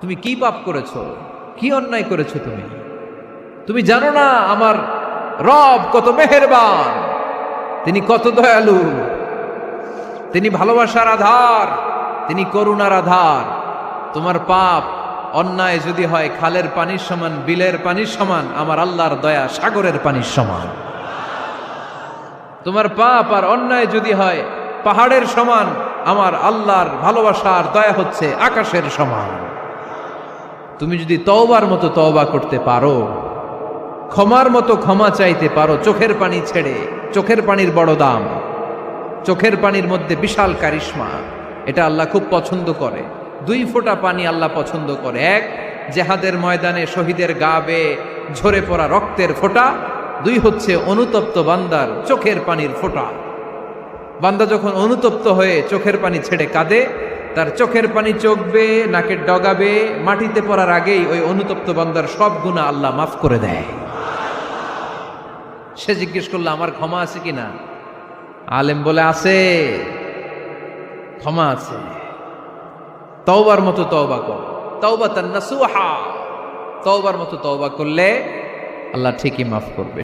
তুমি কি পাপ করেছো, কি অন্যায় করেছো? তুমি জানো না আমার রব কত মেহেরবান, তিনি কত দয়ালু, তিনি ভালোবাসার আধার, তিনি করুণার আধার। তোমার পাপ অন্যায় যদি হয় খালের পানির সমান, বিলের পানির সমান, আমার আল্লাহর দয়া সাগরের পানির সমান। তোমার পাপ আর অন্যায় যদি হয় পাহাড়ের সমান, আমার আল্লাহর ভালোবাসার দয়া হচ্ছে আকাশের সমান। তুমি যদি তওবার মতো তওবা করতে পারো, ক্ষমার মতো ক্ষমা চাইতে পারো, চোখের পানি ছেড়ে, চোখের পানির বড় দাম, চোখের পানির মধ্যে বিশাল কারিশমা, এটা আল্লাহ খুব পছন্দ করে। 2 ফোঁটা পানি আল্লাহ পছন্দ করে। এক, জেহাদের ময়দানে শহীদের গা বেয়ে ঝরে পড়া রক্তের ফোঁটা। 2 হচ্ছে অনুতপ্ত বান্দার চোখের পানির ফোঁটা। বান্দা যখন অনুতপ্ত হয়ে চোখের পানি ছেড়ে কাঁদে, তার চোখের পানি চোখ বেয়ে নাকের ডগা বেয়ে মাটিতে পড়ার আগেই ওই অনুতপ্ত বান্দার সব গুনাহ আল্লাহ মাফ করে দেয়। সে জিজ্ঞেস করলো আমার ক্ষমা আছে কিনা? আলেম বলে আছে, ক্ষমা আছে। তওবার মতো তওবা কর, তাওবাতান নাসুহা, তওবার মতো তওবা করলে আল্লাহ ঠিকই মাফ করবে।